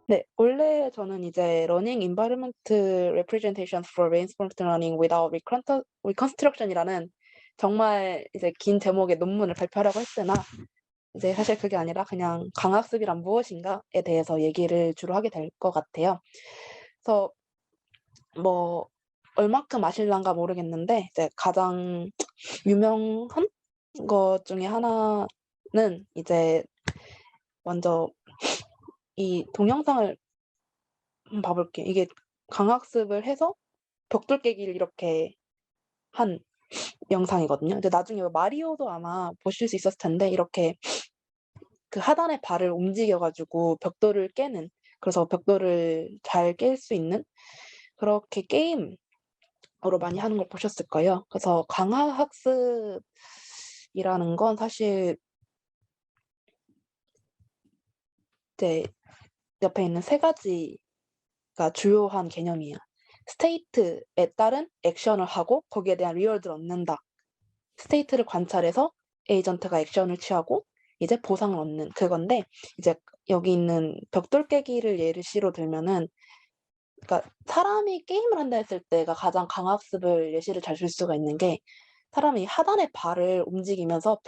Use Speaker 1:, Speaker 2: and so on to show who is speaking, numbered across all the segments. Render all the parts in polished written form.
Speaker 1: 네. 원래 저는 이제 Running Environment Representations for Reinforcement Learning without Reconstruction 이라는 정말 이제 긴 제목의 논문을 발표하려고 했으나 이제 사실 그게 아니라 그냥 강학습이란 무엇인가에 대해서 얘기를 주로 하게 될 것 같아요. 그래서 뭐 얼마큼 아실란가 모르겠는데 이제 가장 유명한 것 중에 하나는 이제 먼저 이 동영상을 한번 봐 볼게요. 이게 강학습을 해서 벽돌 깨기를 이렇게 한 영상이거든요. 근데 나중에 마리오도 아마 보실 수 있었을 텐데 이렇게 그 하단의 발을 움직여 가지고 벽돌을 깨는, 그래서 벽돌을 잘 깰 수 있는 그렇게 게임으로 많이 하는 걸 보셨을 거예요. 그래서 강화 학습이라는 건 사실 이제 옆에 있는 세 가지가 주요한 개념이에요. 스테이트에 따른 액션을 하고 거기에 대한 리워드를 얻는다. 스테이트를 관찰해서 에이전트가 액션을 취하고 이제 보상을 얻는 그건데, 이제 여기 있는 벽돌 깨기를 예시로 들면은, 그러니까 사람이 게임을 한다 했을 때가 가장 강학습을 예시를 잘 들 수가 있는 게, 사람이 하단의 발을 움직이면서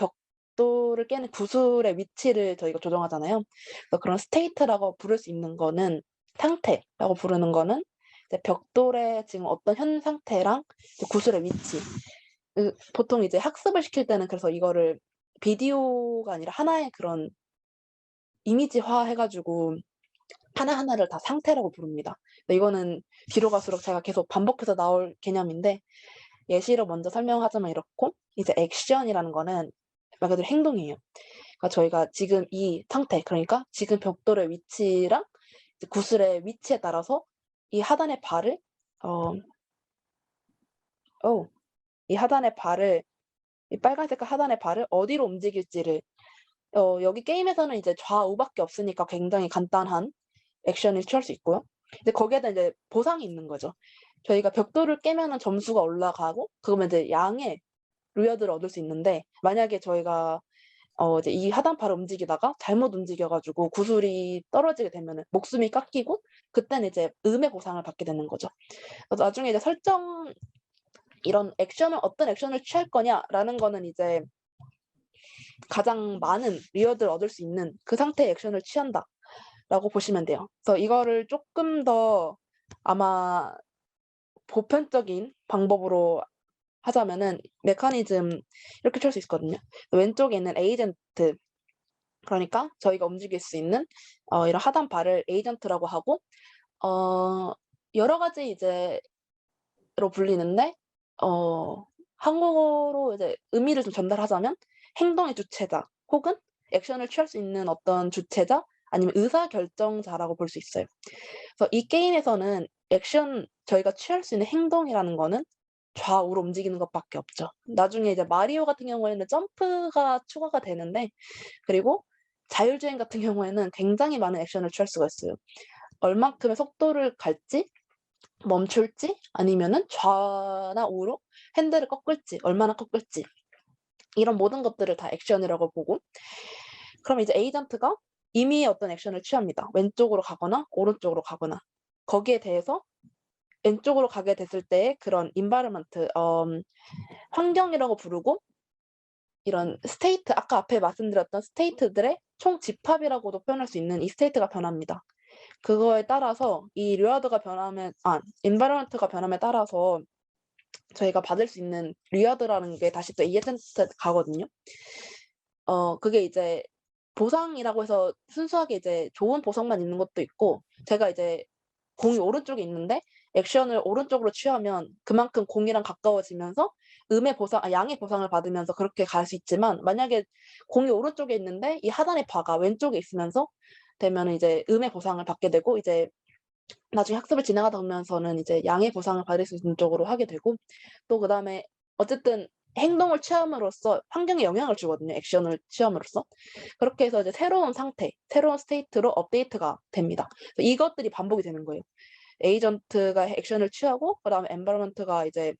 Speaker 1: 벽돌을 깨는 구슬의 위치를 저희가 조정하잖아요. 그래서 그런 스테이트라고 부를 수 있는 거는, 상태라고 부르는 거는 이제 벽돌의 지금 어떤 현 상태랑 이제 구슬의 위치, 보통 이제 학습을 시킬 때는 그래서 이거를 비디오가 아니라 하나의 그런 이미지화 해 가지고 하나하나를 다 상태라고 부릅니다. 근데 이거는 뒤로 갈수록 제가 계속 반복해서 나올 개념인데, 예시로 먼저 설명하자면 이렇고, 이제 액션이라는 거는 말 그대로 행동이에요. 그러니까 저희가 지금 이 상태, 그러니까 지금 벽돌의 위치랑 이제 구슬의 위치에 따라서 이 하단의 발을 어 어 이 하단의 발을 이 빨간 색깔 하단의 발을 어디로 움직일지를, 여기 게임에서는 이제 좌우밖에 없으니까 굉장히 간단한 액션을 취할 수 있고요. 이제 거기에다 이제 보상이 있는 거죠. 저희가 벽돌을 깨면은 점수가 올라가고 그러면 이제 양의 리워드를 얻을 수 있는데, 만약에 저희가 이제 이 하단팔을 움직이다가 잘못 움직여 가지고 구슬이 떨어지게 되면은 목숨이 깎이고, 그때는 이제 음의 보상을 받게 되는 거죠. 그래서 나중에 이제 설정, 이런 액션을 어떤 액션을 취할 거냐라는 거는 이제 가장 많은 리워드를 얻을 수 있는 그 상태의 액션을 취한다라고 보시면 돼요. 그래서 이거를 쪼끔 더 아마 보편적인 방법으로 하자면은 메커니즘 이렇게 취할 수 있거든요. 왼쪽에 있는 에이전트, 그러니까 저희가 움직일 수 있는 이런 하단 발을 에이전트라고 하고, 어 여러 가지 이제 로 불리는데, 어 한국어로 이제 의미를 좀 전달하자면 행동의 주체자 혹은 액션을 취할 수 있는 어떤 주체자, 아니면 의사결정자라고 볼 수 있어요. 그래서 이 게임에서는 저희가 취할 수 있는 행동이라는 거는 좌우로 움직이는 것밖에 없죠. 나중에 이제 마리오 같은 경우에는 점프가 추가가 되는데, 그리고 자율주행 같은 경우에는 굉장히 많은 액션을 취할 수가 있어요. 얼만큼의 속도를 갈지, 멈출지, 아니면은 좌나 우로 핸들을 꺾을지, 얼마나 꺾을지, 이런 모든 것들을 다 액션이라고 보고, 그럼 이제 에이전트가 이미 어떤 액션을 취합니다. 왼쪽으로 가거나 오른쪽으로 가거나. 거기에 대해서 왼쪽으로 가게 됐을 때의 그런 environment, 환경이라고 부르고, 이런 스테이트, 아까 앞에 말씀드렸던 스테이트들의 총 집합이라고도 표현할 수 있는 이 스테이트가 변합니다. 그거에 따라서 이 리워드가 변하면, environment가 변함에 따라서 저희가 받을 수 있는 리워드라는 게 다시 또 에이전트한테 가거든요. 그게 이제 보상이라고 해서 순수하게 이제 좋은 보상만 있는 것도 있고, 제가 이제 공이 오른쪽에 있는데 액션을 오른쪽으로 취하면 그만큼 공이랑 가까워지면서 양의 보상을 받으면서 그렇게 갈 수 있지만, 만약에 공이 오른쪽에 있는데 이 하단의 바가 왼쪽에 있으면서 되면은 이제 음의 보상을 받게 되고, 이제 나중에 학습을 진행하다 보면서는 이제 양의 보상을 받을 수 있는 쪽으로 하게 되고, 또 그다음에 어쨌든 행동을 취함으로써 환경에 영향을 주거든요, 액션을 취함으로써. 그렇게 해서 이제 새로운 상태, 새로운 스테이트로 업데이트가 됩니다. 그래서 이것들이 반복이 되는 거예요. 에이전트가 액션을 취하고 그다음에 엔바이런먼트가 이제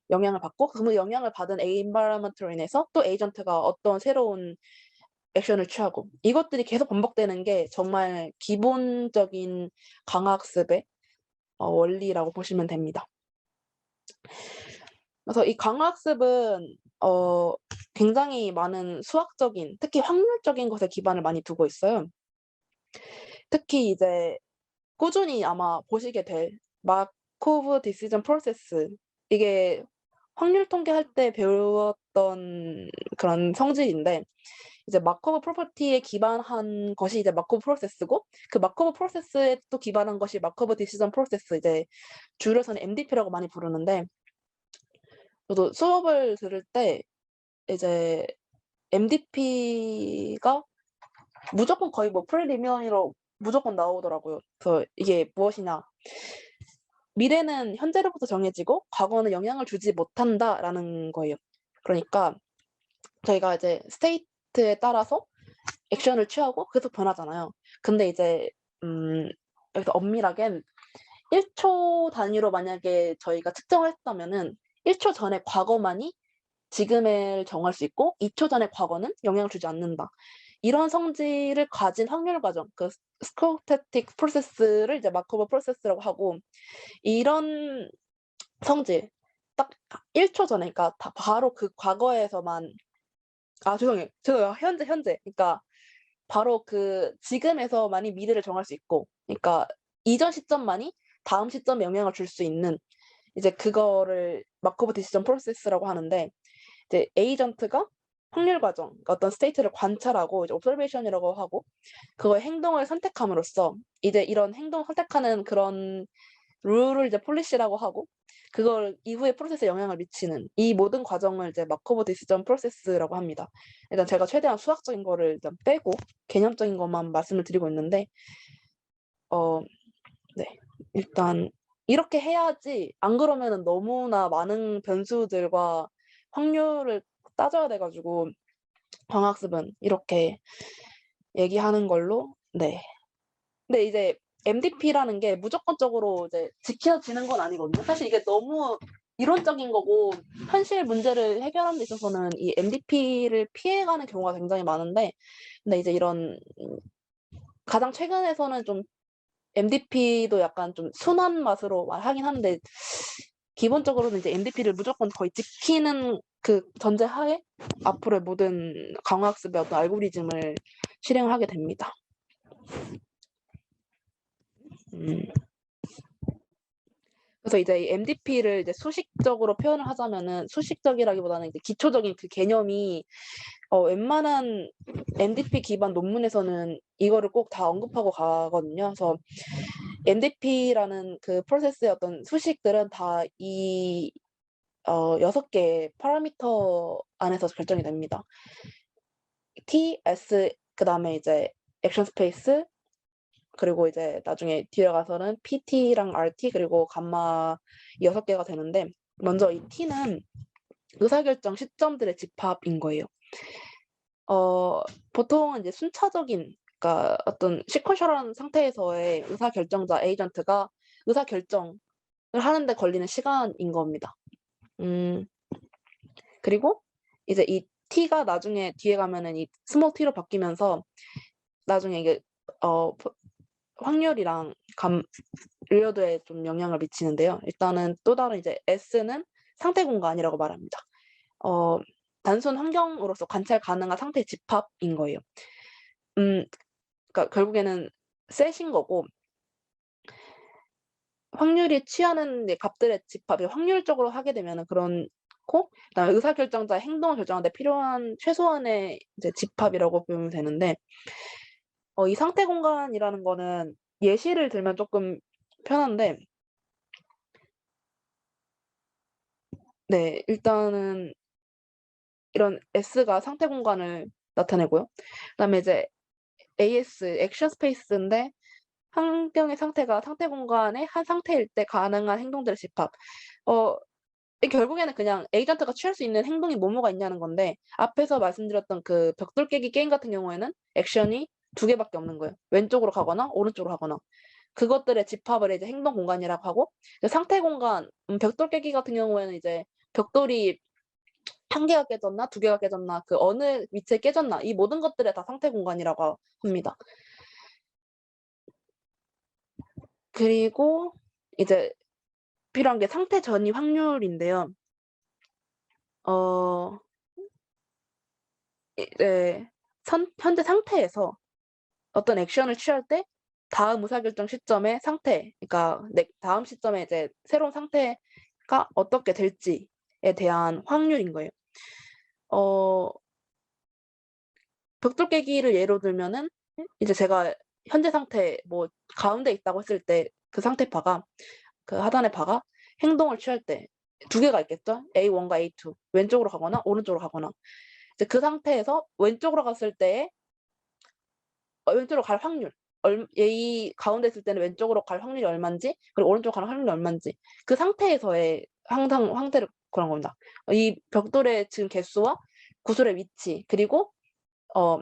Speaker 1: 영향을 받고, 그 영향을 받은 엔바이런먼트로 인해서 또 에이전트가 어떤 새로운 액션을 취하고 이것들이 계속 반복되는 게 정말 기본적인 강화학습의 원리라고 보시면 됩니다. 그래서 이 강화학습은 굉장히 많은 수학적인 특히 확률적인 것에 기반을 많이 두고 있어요. 특히 이제 꾸준히 아마 보시게 될 마코브 디시전 프로세스 이게 확률 통계할 때 배웠던 그런 성질인데 이제 마코브 프로퍼티에 기반한 것이 이제 마코브 프로세스고 그 마코브 프로세스에 또 기반한 것이 마코브 디시전 프로세스 이제 줄여서는 MDP라고 많이 부르는데 저도 수업을 들을 때 이제 MDP가 무조건 거의 뭐 프리리미어로 무조건 나오더라고요. 그래서 이게 무엇이냐. 미래는 현재로부터 정해지고 과거는 영향을 주지 못한다라는 거예요. 그러니까 저희가 이제 스테이트에 따라서 액션을 취하고 계속 변하잖아요. 근데 이제 여기서 엄밀하겐 1초 단위로 만약에 저희가 측정을 했다면은 1초 전의 과거만이 지금을 정할 수 있고 2초 전의 과거는 영향을 주지 않는다. 이런 성질을 가진 확률 과정, 그 스코스태틱 프로세스를 이제 마코브 프로세스라고 하고 이런 성질 딱 1초 전에 그러니까 다 바로 그 과거에서만 죄송해요. 현재. 그러니까 바로 그 지금에서만이 미래를 정할 수 있고 그러니까 이전 시점만이 다음 시점에 영향을 줄 수 있는 이제 그거를 마코브 디시전 프로세스라고 하는데 이제 에이전트가 확률 과정, 그러니까 어떤 스테이트를 관찰하고 이제 옵저베이션이라고 하고 그거의 행동을 선택함으로써 이제 이런 행동을 선택하는 그런 룰을 이제 폴리시라고 하고 그걸 이후에 프로세스에 영향을 미치는 이 모든 과정을 이제 마코브 디시전 프로세스라고 합니다. 일단 제가 최대한 수학적인 거를 일단 빼고 개념적인 것만 말씀을 드리고 있는데 네. 일단 이렇게 해야지 안 그러면은 너무나 많은 변수들과 확률을 따져야 돼 가지고 광학습은 이렇게 얘기하는 걸로 네. 근데 이제 MDP라는 게 무조건적으로 이제 지켜지는 건 아니거든요. 사실 이게 너무 이론적인 거고 현실 문제를 해결하는 데 있어서는 이 MDP를 피해가는 경우가 굉장히 많은데 근데 이제 이런 가장 최근에서는 좀 MDP도 약간 좀 순한 맛으로 하긴 하는데 기본적으로는 이제 MDP를 무조건 거의 지키는 그 전제하에 앞으로의 모든 강화학습의 어떤 알고리즘을 실행을 하게 됩니다. 그래서 이제 이 MDP를 이제 수식적으로 표현을 하자면은 수식적이라기보다는 이제 기초적인 그 개념이 웬만한 MDP 기반 논문에서는 이거를 꼭 다 언급하고 가거든요. 그래서 MDP라는 그 프로세스의 어떤 수식들은 다 이 6개의 파라미터 안에서 결정이 됩니다. T, S 그다음에 이제 액션 스페이스 그리고 이제 나중에 뒤에 가서는 PT랑 RT 그리고 감마 6개가 되는데 먼저 이 T는 의사결정 시점들의 집합인 거예요. 보통은 이제 순차적인 그러니까 어떤 시퀀셜한 상태에서의 의사결정자 에이전트가 의사결정을 하는 데 걸리는 시간인 겁니다. 그리고 이제 이 T가 나중에 뒤에 가면은 이 스몰 t로 바뀌면서 나중에 이게 확률이랑 릴러드에 좀 영향을 미치는데요. 일단은 또 다른 이제 S는 상태 공간이라고 말합니다. 단순 환경으로서 관찰 가능한 상태 집합인 거예요. 그러니까 결국에는 셋인 거고 확률이 취하는 값들의 집합을 확률적으로 하게 되면은 그렇고 그다음에 의사결정자의 행동을 결정하는 데 필요한 최소한의 이제 집합이라고 보면 되는데 이 상태 공간이라는 거는 예시를 들면 조금 편한데 네 일단은 이런 S가 상태 공간을 나타내고요. 그다음에 이제 AS 액션 스페이스인데 환경의 상태가 상태 공간의 한 상태일 때 가능한 행동들의 집합. 이 결국에는 그냥 에이전트가 취할 수 있는 행동이 뭐뭐가 있냐는 건데 앞에서 말씀드렸던 그 벽돌 깨기 게임 같은 경우에는 액션이 2개밖에 없는 거예요. 왼쪽으로 가거나 오른쪽으로 가거나. 그것들의 집합을 이제 행동 공간이라고 하고 상태 공간 벽돌 깨기 같은 경우에는 이제 벽돌이 한 개가 깨졌나 두 개가 깨졌나 그 어느 위치에 깨졌나 이 모든 것들에 다 상태 공간이라고 합니다. 그리고 이제 필요한 게 상태 전이 확률인데요. 어 이제 현재 상태에서 어떤 액션을 취할 때 다음 의사결정 시점의 상태 그러니까 다음 시점에 이제 새로운 상태가 어떻게 될지에 대한 확률인 거예요. 어 벽돌 깨기를 예로 들면은 이제 제가 현재 상태 뭐 가운데 있다고 했을 때 그 상태파가 그 하단의 파가 행동을 취할 때 두 개가 있겠죠. A1과 A2 왼쪽으로 가거나 오른쪽으로 가거나. 이제 그 상태에서 왼쪽으로 갔을 때에 왼쪽으로 갈 확률 A 가운데 있을 때는 왼쪽으로 갈 확률이 얼만지 그리고 오른쪽으로 갈 확률이 얼만지 그 상태에서의 항상 상태를 구한 겁니다. 이 벽돌의 지금 개수와 구슬의 위치 그리고 어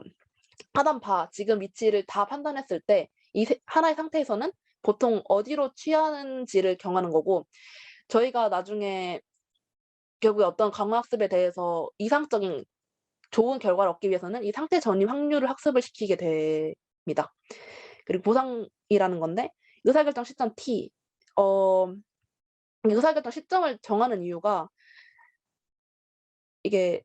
Speaker 1: 하단 지금 위치를 다 판단했을 때 이 하나의 상태에서는 보통 어디로 취하는지를 정하는 거고 저희가 나중에 결국에 어떤 강화학습에 대해서 이상적인 좋은 결과를 얻기 위해서는 이 상태 전이 확률을 학습을 시키게 됩니다. 그리고 보상이라는 건데 의사결정 시점 T 의사결정 시점을 정하는 이유가 이게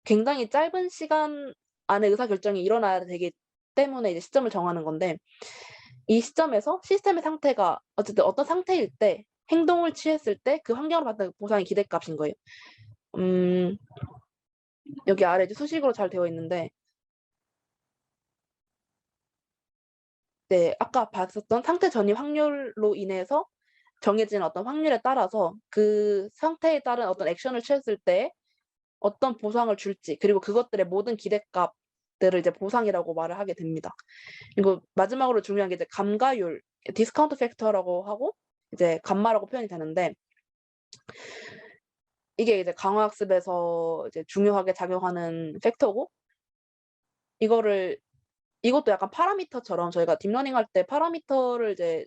Speaker 1: 굉장히 짧은 시간 안에 의사결정이 일어나야 되기 때문에 이제 시점을 정하는 건데 이 시점에서 시스템의 상태가 어쨌든 어떤 상태일 때 행동을 취했을 때 그 환경으로 받는 보상의 기대값인 거예요. 여기 아래 이제 수식으로 잘 되어 있는데 네 아까 봤었던 상태 전이 확률로 인해서 정해진 어떤 확률에 따라서 그 상태에 따른 어떤 액션을 취했을 때 어떤 보상을 줄지 그리고 그것들의 모든 기대값들을 이제 보상이라고 말을 하게 됩니다. 그리고 마지막으로 중요한 게 이제 감가율 디스카운트 팩터라고 하고 이제 감마라고 표현이 되는데 이게 이제 강화학습에서 이제 중요하게 작용하는 팩터고 이것도 약간 파라미터처럼 저희가 딥러닝 할 때 파라미터를 이제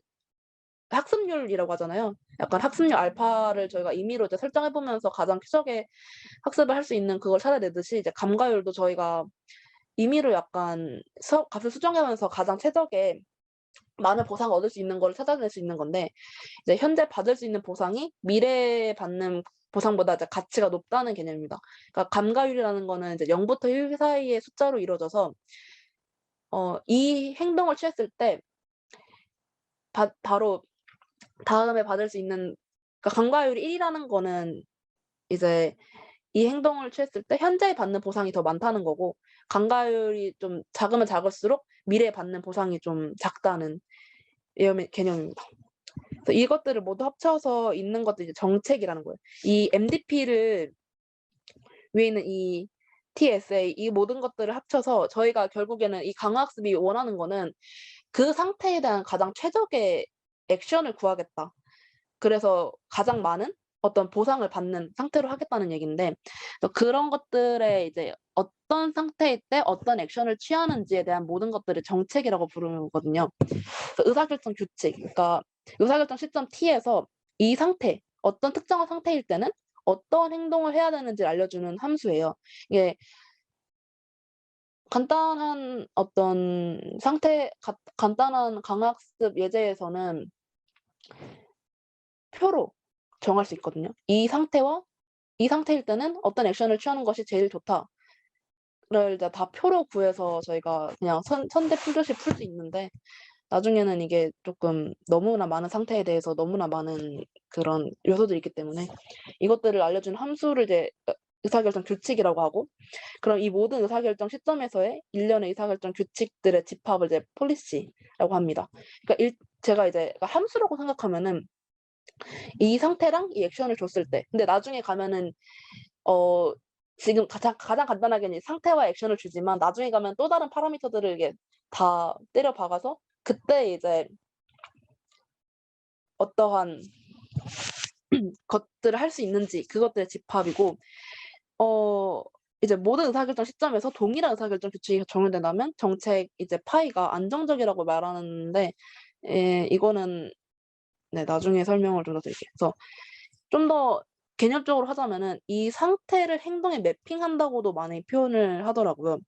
Speaker 1: 학습률이라고 하잖아요. 약간 학습률 알파를 저희가 임의로 이제 설정해 보면서 가장 최적의 학습을 할 수 있는 그걸 찾아내듯이 이제 감가율도 저희가 임의로 약간 값을 수정하면서 가장 최적의 많은 보상을 얻을 수 있는 거를 찾아낼 수 있는 건데 이제 현재 받을 수 있는 보상이 미래에 받는 보상보다 이제 가치가 높다는 개념입니다. 그러니까 감가율이라는 거는 이제 0부터 1 사이의 숫자로 이루어져서 이 행동을 취했을 때 바로 다음에 받을 수 있는 그러니까 감가율이 1 이라는 거는 이제 이 행동을 취했을 때 현재 받는 보상이 더 많다는 거고 감가율이 좀 작으면 작을수록 미래에 받는 보상이 좀 작다는 개념입니다. 그래서 이것들을 모두 합쳐서 있는 것도 이제 정책이라는 거예요. 이 MDP를 위에 있는 이 TSA 이 모든 것들을 합쳐서 저희가 결국에는 이 강화학습이 원하는 거는 그 상태에 대한 가장 최적의 액션을 구하겠다. 그래서 가장 많은 어떤 보상을 받는 상태로 하겠다는 얘긴데 그런 것들에 이제 어떤 상태일 때 어떤 액션을 취하는지에 대한 모든 것들을 정책이라고 부르거든요. 그래서 의사결정 규칙 그러니까 의사결정 시점 T에서 이 상태 어떤 특정한 상태일 때는 어떤 행동을 해야 되는지를 알려주는 함수예요. 이게 간단한 어떤 간단한 강학습 예제에서는 표로 정할 수 있거든요. 이 상태일 때는 어떤 액션을 취하는 것이 제일 좋다를 이제 다 표로 구해서 저희가 그냥 선대 풀듯이 풀 수 있는데 나중에는 이게 쪼끔 너무나 많은 상태에 대해서 너무나 많은 그런 요소들이 있기 때문에 이것들을 알려주는 함수를 이제 의사결정 규칙이라고 하고 그럼 이 모든 의사결정 시점에서의 일련의 의사결정 규칙들의 집합을 이제 policy라고 합니다. 그러니까 제가 이제 그러니까 함수라고 생각하면은 이 상태랑 이 액션을 줬을 때 근데 나중에 가면은 지금 가장 간단하게는 이 상태와 액션을 주지만 나중에 가면 또 다른 파라미터들을 이게 다 때려 박아서 그때 이제 어떠한 것들을 할 수 있는지 그것들의 집합이고 이제 모든 의사결정 시점에서 동일한 의사결정 규칙이 적용된다면 정책 이제 파이가 안정적이라고 말하는데 이거는 네 나중에 설명을 좀 더 드릴게요. 그래서 좀 더 개념적으로 하자면은 이 상태를 행동에 매핑한다고도 많이 표현을 하더라고요.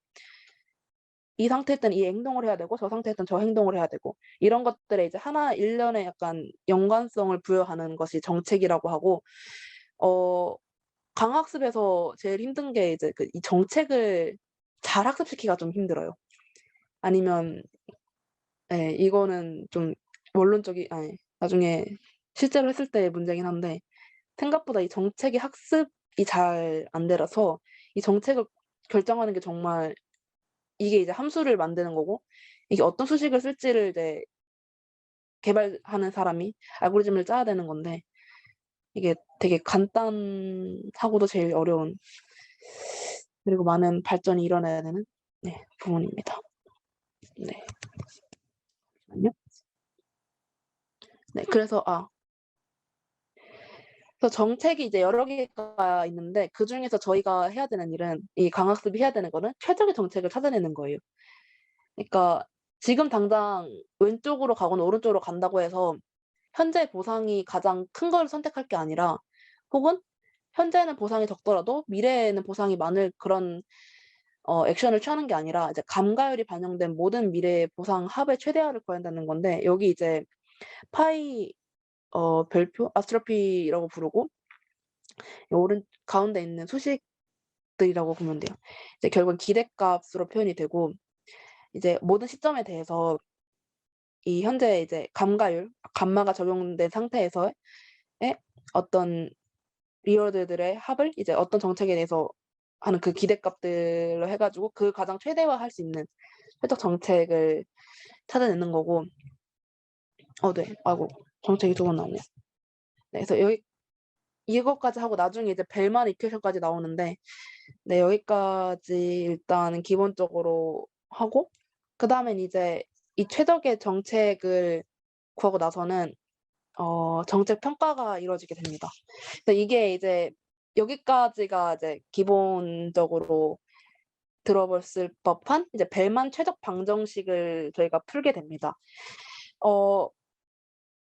Speaker 1: 이 상태일 땐 이 행동을 해야 되고 저 상태일 땐 저 행동을 해야 되고 이런 것들에 이제 하나 일련의 약간 연관성을 부여하는 것이 정책이라고 하고 어 강학습에서 제일 힘든 게 이제 그 이 정책을 잘 학습시키기가 좀 힘들어요. 아니면 예 이거는 좀 원론적이 아니 나중에 실제로 했을 때의 문제긴 한데 생각보다 이 정책의 학습이 잘 안 되라서 이 정책을 결정하는 게 정말 이게 이제 함수를 만드는 거고 이게 어떤 수식을 쓸지를 이제 개발하는 사람이 알고리즘을 짜야 되는 건데 이게 되게 간단하고도 제일 어려운 그리고 많은 발전이 일어나야 되는 네 부분입니다. 네. 잠시만요. 네 그래서 그래서 정책이 이제 여러 개가 있는데 그중에서 저희가 해야 되는 일은 이 강학습이 해야 되는 거는 최적의 정책을 찾아내는 거예요. 그러니까 지금 당장 왼쪽으로 가거나 오른쪽으로 간다고 해서 현재 보상이 가장 큰 걸 선택할 게 아니라 혹은 현재는 보상이 적더라도 미래에는 보상이 많을 그런 액션을 취하는 게 아니라 이제 감가율이 반영된 모든 미래의 보상 합의 최대화를 구한다는 건데 여기 이제 파이 별표 아스트로피라고 부르고 오른 가운데 있는 수식들이라고 보면 돼요. 이제 결국은 기대값으로 표현이 되고 이제 모든 시점에 대해서 이 현재 이제 감가율, 감마가 적용된 상태에서의 어떤 리워드들의 합을 이제 어떤 정책에 대해서 하는 그 기대값들로 해 가지고 그 가장 최대화할 수 있는 최적 정책을 찾아내는 거고 네. 아이고 정책이 2번 나오네요. 네 그래서 이것까지 하고 나중에 이제 벨만 이퀘이션까지 나오는데 네 여기까지 일단은 기본적으로 하고 그다음엔 이제 이 최적의 정책을 구하고 나서는 정책 평가가 이루어지게 됩니다. 그래서 이게 이제 여기까지가 이제 기본적으로 들어봤을 법한 이제 벨만 최적 방정식을 저희가 풀게 됩니다. 어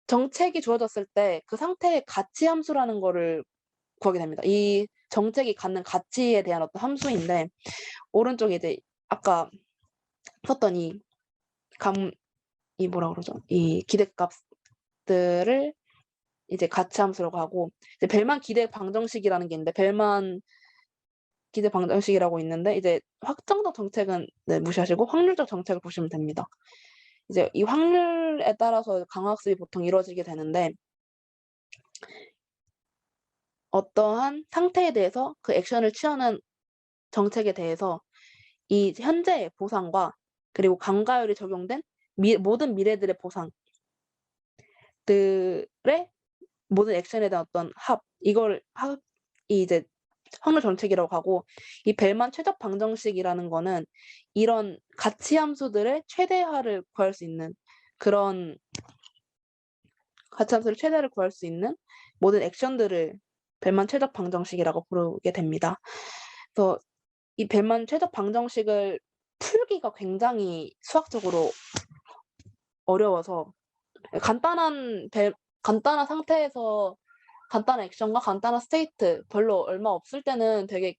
Speaker 1: 정책이 주어졌을 때 그 상태의 가치 함수라는 거를 구하게 됩니다. 이 정책이 갖는 가치에 대한 어떤 함수인데 오른쪽에 이제 아까 썼던 이 뭐라 그러죠? 이 기대값들을 이제 가치 함수라고 하고 이제 벨만 기대 방정식이라는 게 있는데 벨만 기대 방정식이라고 있는데 이제 확정적 정책은 네 무시하시고 확률적 정책을 보시면 됩니다. 이제 이 확률에 따라서 강화학습이 보통 이루어지게 되는데 어떠한 상태에 대해서 그 액션을 취하는 정책에 대해서 이 현재의 보상과 그리고 감가율이 적용된 모든 미래들의 보상들의 모든 액션에 대한 어떤 이걸 합이 이제 확률 정책이라고 하고 이 벨만 최적 방정식이라는 거는 이런 가치 함수들의 최대화를 구할 수 있는 그런 가치 함수를 최대화를 구할 수 있는 모든 액션들을 벨만 최적 방정식이라고 부르게 됩니다. 그래서 이 벨만 최적 방정식을 풀기가 굉장히 수학적으로 어려워서 간단한 상태에서 간단한 액션과 간단한 스테이트 별로 얼마 없을 때는 되게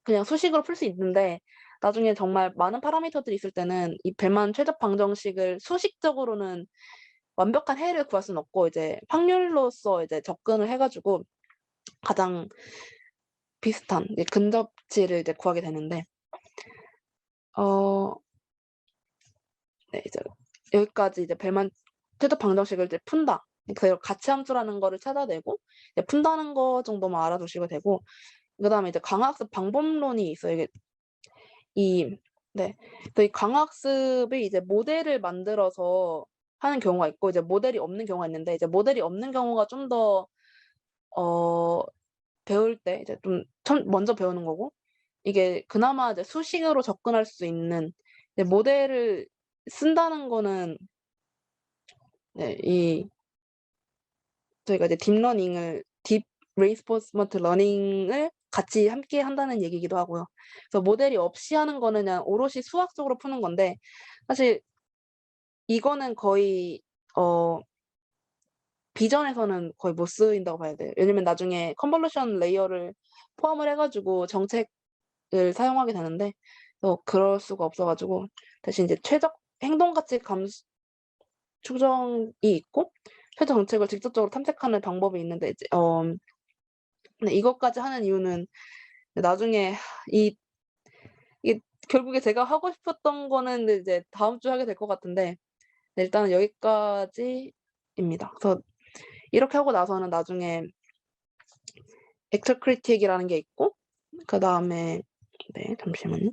Speaker 1: 그냥 수식으로 풀 수 있는데 나중에 정말 많은 파라미터들이 있을 때는 이 벨만 최적 방정식을 수식적으로는 완벽한 해를 구할 수는 없고 이제 확률로서 이제 접근을 해 가지고 가장 비슷한 이제 근접치를 이제 구하게 되는데 어 네 이제 여기까지 이제 벨만 최적 방정식을 이제 푼다. 그 가치 함수라는 거를 찾아내고 이제 푼다는 거 정도만 알아두시면 되고 그다음에 이제 강화학습 방법론이 있어요. 이게 이 네. 그래서 이 강화학습이 이제 모델을 만들어서 하는 경우가 있고 이제 모델이 없는 경우가 있는데 이제 모델이 없는 경우가 좀 더 어 배울 때 이제 좀 먼저 배우는 거고 이게 그나마 이제 수식으로 접근할 수 있는 이제 모델을 쓴다는 거는 네 저희가 이제 딥 레인포스먼트 러닝을 같이 함께 한다는 얘기이기도 하고요. 그래서 모델이 없이 하는 거는 그냥 오롯이 수학적으로 푸는 건데 사실 이거는 거의 어 비전에서는 거의 못 쓰인다고 봐야 돼요. 왜냐면 나중에 컨볼루션 레이어를 포함을 해 가지고 정책을 사용하게 되는데 그럴 수가 없어 가지고 대신 이제 최적 행동 가치 감수 추정이 있고 최적 정책을 직접적으로 탐색하는 방법이 있는데 이제 근데 이것까지 하는 이유는 나중에 이 이게 결국에 제가 하고 싶었던 거는 이제 다음 주에 하게 될 것 같은데 일단은 여기까지입니다. 그래서 이렇게 하고 나서는 나중에 액터 크리틱이라는 게 있고 그다음에 네 잠시만요.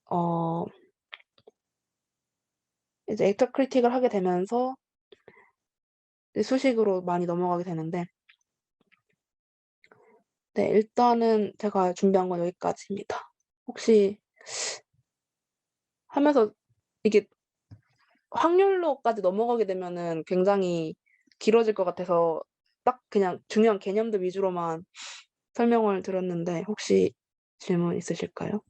Speaker 1: 어 이제 액터 크리틱을 하게 되면서 이제 수식으로 많이 넘어가게 되는데 네 일단은 제가 준비한 건 여기까지입니다. 혹시 하면서 이게 확률로까지 넘어가게 되면은 굉장히 길어질 것 같아서 딱 그냥 중요한 개념들 위주로만 설명을 드렸는데 혹시 질문 있으실까요?